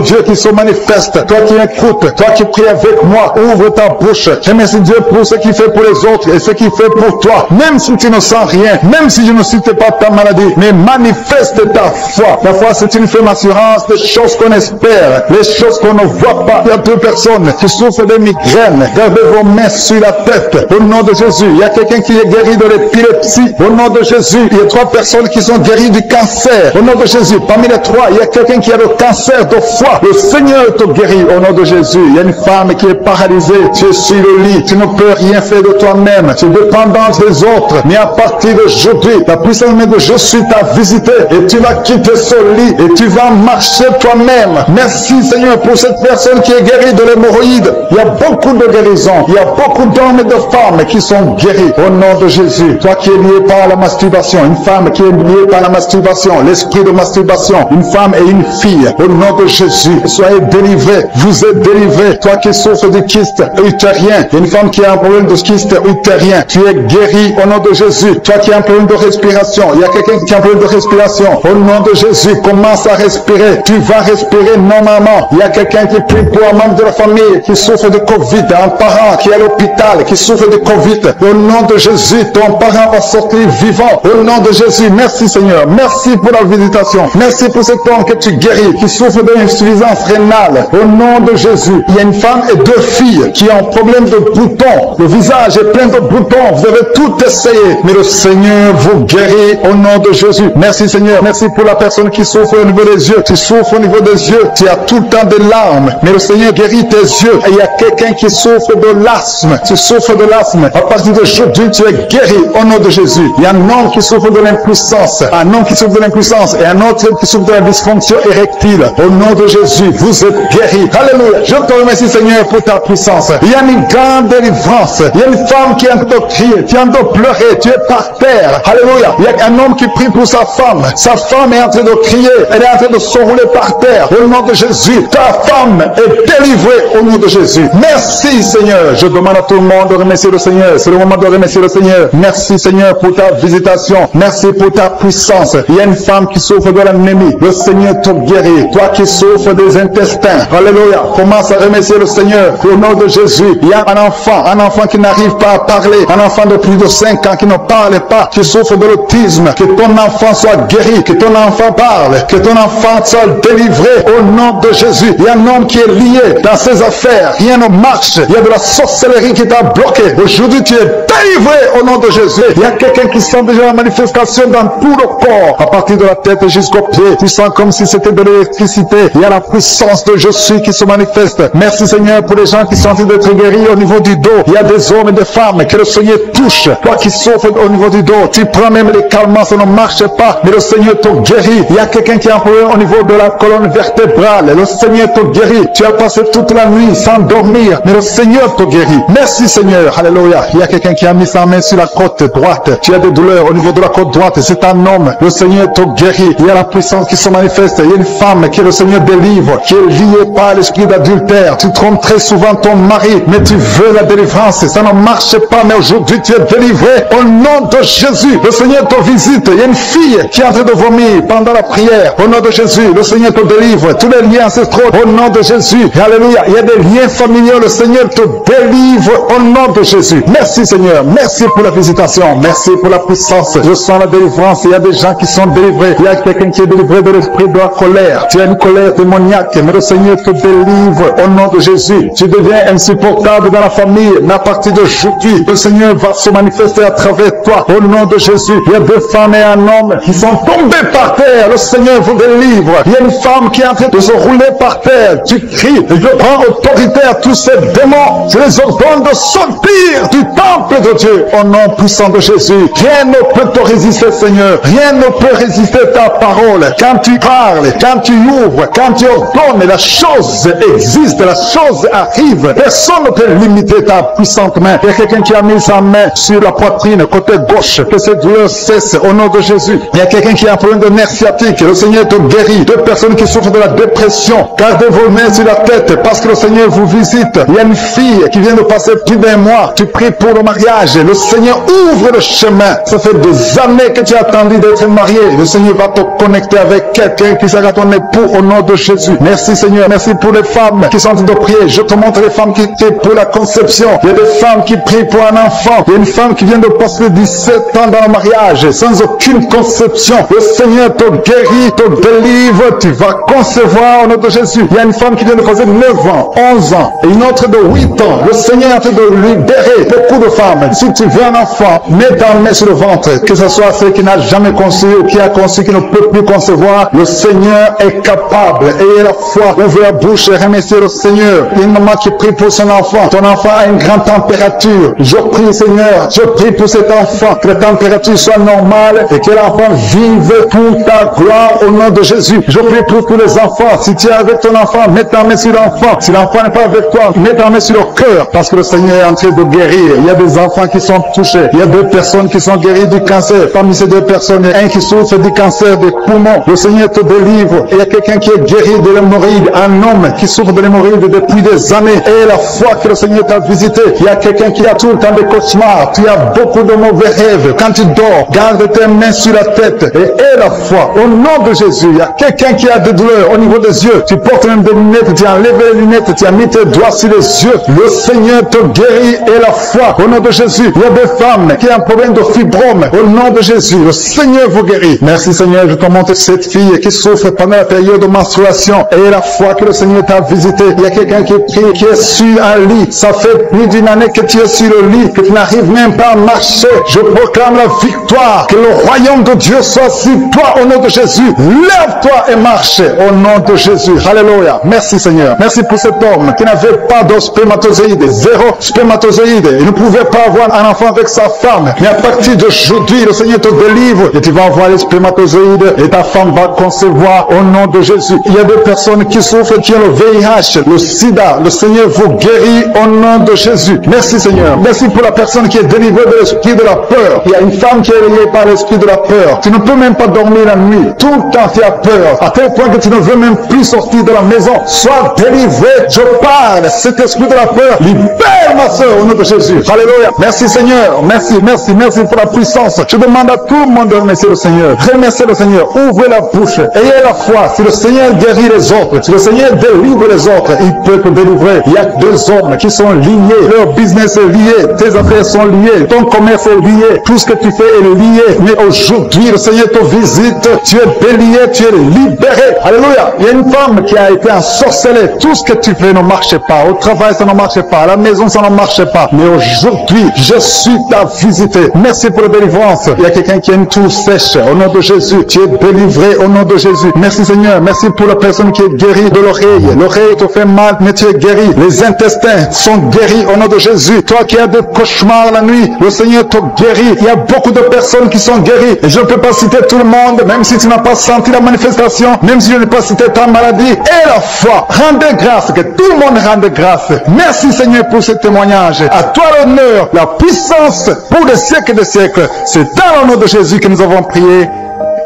Dieu qui se manifeste. Toi qui écoutes, toi qui pries avec moi, ouvre ta bouche. Remercie Dieu pour ce qu'il fait pour les autres et ce qu'il fait pour toi. Même si tu ne sens rien, même si je ne cite pas ta maladie, mais manifeste ta foi. La foi, c'est une ferme assurance des choses qu'on espère, les choses qu'on ne voit pas. Il y a deux personnes qui souffrent de migraines. Gardez vos mains sur la tête. Au nom de Jésus, il y a quelqu'un qui est guéri de l'épilepsie. Au nom de Jésus, il y a 3 personnes qui sont guéries du cancer. Au nom de Jésus, parmi les 3, il y a quelqu'un qui a le cancer de foie. Le Seigneur te guérit au nom de Jésus. Il y a une femme qui est paralysée. Tu es sur le lit. Tu ne peux rien faire de toi-même. Tu es dépendante des autres. Mais à partir d'aujourd'hui, la puissance de Jésus t'a visité et tu vas quitter ce lit et tu vas marcher toi-même. Merci Seigneur pour cette personne qui est guérie de l'hémorroïde. Il y a beaucoup de guérisons. Il y a beaucoup d'hommes et de femmes qui sont guéris au nom de Jésus. Toi qui es lié par la masturbation, une femme qui est liée par la masturbation, l'esprit de masturbation, une femme et une fille, au nom de Jésus, soyez délivrés. Vous êtes délivrés. Toi qui souffres de kyste utérien, une femme qui a un problème de kyste utérien, tu es guéri au nom de Jésus. Toi qui as un problème de respiration, il y a quelqu'un qui a un problème de respiration, au nom de Jésus, commence à respirer. Tu vas respirer normalement. Il y a quelqu'un qui prie pour un membre de la famille qui souffre de Covid, un parent qui est à l'hôpital, qui souffre de Covid. Au nom de Jésus, ton parent va sortir vivant. Au nom de Jésus, merci Seigneur. Merci pour la visitation. Merci pour cet homme que tu guéris, qui souffre d'insuffisance rénale. Au nom de Jésus, il y a une femme et 2 filles qui ont un problème de boutons. Le visage est plein de boutons. Vous avez tout essayé, mais le Seigneur vous guérit au nom de Jésus. Merci Seigneur. Merci pour la personne qui souffre au niveau des yeux. Tu souffres au niveau des yeux. Tu as tout le temps des larmes, mais le Seigneur guérit tes yeux. Et il y a quelqu'un qui souffre de l'asthme. Tu souffres de l'asthme. À partir d'aujourd'hui, tu es guéri au nom de Jésus. Il y a un homme qui souffre de l'impuissance. Un homme qui souffre de l'impuissance et un autre qui souffre de la dysfonction érectile. Au nom de Jésus, vous êtes guéris. Alléluia. Je te remercie Seigneur pour ta puissance. Il y a une grande délivrance. Il y a une femme qui est en train de crier, qui est en train de pleurer. Tu es par terre. Alléluia. Il y a un homme qui prie pour sa femme. Sa femme est en train de crier. Elle est en train de s'enrouler par terre. Au nom de Jésus, ta femme est délivrée au nom de Jésus. Merci Seigneur. Je demande à tout le monde de remercier le Seigneur. C'est le moment de remercier le Seigneur. Merci Seigneur pour ta visitation. Merci pour ta puissance. Il y a une femme qui souffre de l'anémie. Le Seigneur te guérit. Toi qui souffres des intestins. Alléluia. Commence à remercier le Seigneur. Au nom de Jésus. Il y a un enfant qui n'arrive pas à parler. Un enfant de plus de 5 ans qui ne parle pas, qui souffre de l'autisme. Que ton enfant soit guéri. Que ton enfant parle. Que ton enfant soit délivré au nom de Jésus. Il y a un homme qui est lié dans ses affaires. Rien ne marche. Il y a de la sorcellerie qui t'a bloqué. Aujourd'hui, tu es délivré au nom de Jésus. Il y a quelqu'un qui sent déjà la manifestation dans tout le corps. À partir de la tête jusqu'aux pieds. Tu sens comme si c'était de l'électricité. Il y a la puissance de je suis qui se manifeste. Merci Seigneur pour les gens qui sont en train d'être guéris au niveau du dos. Il y a des hommes et des femmes que le Seigneur touche. Toi qui souffres au niveau du dos. Tu prends même les calmants, ça ne marche pas. Mais le Seigneur te guérit. Il y a quelqu'un qui a un problème au niveau de la colonne vertébrale. Le Seigneur te guérit. Tu as passé toute la nuit sans dormir. Mais le Seigneur te guérit. Merci Seigneur. Alléluia. Il y a quelqu'un qui a mis sa main sur la côte droite. Tu as des douleurs au niveau de la côte droite. C'est un homme. Le Seigneur te guérit. Il y a la puissance qui se manifeste. Il y a une femme qui le Seigneur délivre, qui est liée par l'esprit d'adultère. Tu trompes très souvent ton mari, mais tu veux la délivrance. Ça ne marche pas, mais aujourd'hui tu es délivré au nom de Jésus. Le Seigneur te visite. Il y a une fille qui est en train de vomir pendant la prière. Au nom de Jésus, le Seigneur te délivre. Tous les liens ancestraux, au nom de Jésus. Alléluia. Il y a des liens familiaux. Le Seigneur te délivre au nom de Jésus. Merci Seigneur. Merci pour la visitation. Merci pour la puissance. Je sens la délivrance. Il y a des gens qui sont délivrés. Il y a quelqu'un qui est délivré de l'esprit de la colère. Tu as une colère démoniaque, mais le Seigneur te délivre au nom de Jésus. Tu deviens insupportable dans la famille, mais à partir d'aujourd'hui, le Seigneur va se manifester à travers toi au nom de Jésus. Il y a 2 femmes et un homme qui sont tombés par terre. Le Seigneur vous délivre. Il y a une femme qui est en train de se rouler par terre. Tu cries, je prends autorité à tous ces démons. Je les ordonne de sortir du temple de Dieu au nom puissant de Jésus. Rien ne peut te résister, Seigneur. Rien ne peut résister ta parole. Quand tu parles, quand tu ouvres, quand tu ordonnes, la chose existe, la chose arrive. Personne ne peut limiter ta puissante main. Il y a quelqu'un qui a mis sa main sur la poitrine, côté gauche, que cette douleur cesse au nom de Jésus. Il y a quelqu'un qui a un problème de nerf sciatique. Le Seigneur te guérit. 2 personnes qui souffrent de la dépression. Gardez vos mains sur la tête parce que le Seigneur vous visite. Il y a une fille qui vient de passer plus d'1 mois. Tu pries pour le mariage. Le Seigneur ouvre le chemin. Ça fait des années que tu as attendu d'être marié. Le Seigneur va te connecter avec quelqu'un qui sera ton époux au nom de Jésus. Merci Seigneur. Merci pour les femmes qui sont en train de prier. Je te montre les femmes qui prient pour la conception. Il y a des femmes qui prient pour un enfant. Il y a une femme qui vient de passer 17 ans dans le mariage sans aucune conception. Le Seigneur te guérit, te délivre. Tu vas concevoir au nom de Jésus. Il y a une femme qui vient de passer 9 ans, 11 ans et une autre de 8 ans. Le Seigneur est en train de libérer beaucoup de femmes. Si tu veux un enfant, mets ta main sur le ventre. Que ce soit celle qui n'a jamais conçu ou qui a conçu, qui ne peut plus concevoir. Le Seigneur est capable. Ayez la foi. Ouvrez la bouche et remerciez le Seigneur. Il y a une maman qui prie pour son enfant. Ton enfant a une grande température. Je prie Seigneur. Je prie pour cet enfant. Que la température soit normale et que l'enfant vive pour ta gloire au nom de Jésus. Jésus, je prie pour tous les enfants. Si tu es avec ton enfant, mets ta main sur l'enfant. Si l'enfant n'est pas avec toi, mets ta main sur le cœur, parce que le Seigneur est en train de guérir. Il y a des enfants qui sont touchés. Il y a 2 personnes qui sont guéries du cancer. Parmi ces 2 personnes, il y a un qui souffre du cancer des poumons. Le Seigneur te délivre. Et il y a quelqu'un qui est guéri de l'hémorroïde, un homme qui souffre de l'hémorroïde depuis des années. Et la foi que le Seigneur t'a visité, il y a quelqu'un qui a tout le temps des cauchemars. Tu as beaucoup de mauvais rêves. Quand tu dors, garde tes mains sur la tête et aie la foi. Au nom de Jésus, il y a quelqu'un qui a des douleurs au niveau des yeux. Tu portes même des lunettes, tu as enlevé les lunettes, tu as mis tes doigts sur les yeux. Le Seigneur te guérit et la foi. Au nom de Jésus, il y a des femmes qui ont un problème de fibrome. Au nom de Jésus, le Seigneur vous guérit. Merci Seigneur, je te montre cette fille qui souffre pendant la période de menstruation. Et la foi que le Seigneur t'a visité. Il y a quelqu'un qui prie, qui est sur un lit. Ça fait plus d'une année que tu es sur le lit, que tu n'arrives même pas à marcher. Je proclame la victoire. Que le royaume de Dieu soit sur toi au nom de Jésus. Lève-toi et marche au nom de Jésus. Alléluia. Merci Seigneur. Merci pour cet homme qui n'avait pas de spermatozoïdes, 0 spermatozoïdes. Il ne pouvait pas avoir un enfant avec sa femme. Mais à partir d'aujourd'hui, le Seigneur te délivre et tu vas avoir les spermatozoïdes et ta femme va concevoir au nom de Jésus. Il y a des personnes qui souffrent, qui ont le VIH, le sida. Le Seigneur vous guérit au nom de Jésus. Merci Seigneur. Merci pour la personne qui est délivrée de l'esprit de la peur. Il y a une femme qui est liée par l'esprit de la peur. Tu ne peux même pas dormir la nuit. Tout le temps tu as peur. À tel point que tu ne veux même plus sortir de la maison. Sois délivré. Je parle. Cet esprit de la peur, libère ma soeur au nom de Jésus. Alléluia. Merci Seigneur. Merci pour la puissance. Je demande à tout le monde de remercier le Seigneur. Remerciez le Seigneur. Ouvrez la bouche. Ayez la foi. Si le Seigneur guérit les autres, si le Seigneur délivre les autres, il peut te délivrer. Il y a 2 hommes qui sont liés. Leur business est lié. Tes affaires sont liées. Ton commerce est lié. Tout ce que tu fais est lié. Mais aujourd'hui, le Seigneur te visite. Tu es bélier. Tu es libéré. Alléluia. Il y a une femme qui a été ensorcelée. Tout ce que tu fais ne marche pas. Au travail, ça ne marche pas. À la maison, ça ne marche pas. Mais aujourd'hui, je suis ta visité. Merci pour la délivrance. Il y a quelqu'un qui a une toux sèche. Au nom de Jésus, tu es délivré au nom de Jésus. Merci Seigneur. Merci pour la personne qui est guérie de l'oreille. L'oreille te fait mal, mais tu es guéri. Les intestins sont guéris au nom de Jésus. Toi qui as des cauchemars la nuit, le Seigneur te guérit. Il y a beaucoup de personnes qui sont guéries. Et je ne peux pas citer tout le monde, même si tu n'as pas senti la manifestation, même si je n'ai pas cité ta maladie. Et la foi. Rendez grâce, que tout le monde rende grâce. Merci Seigneur pour ce témoignage. À toi l'honneur, la puissance pour des siècles et des siècles. C'est dans le nom de Jésus que nous avons prié.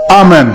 Amen.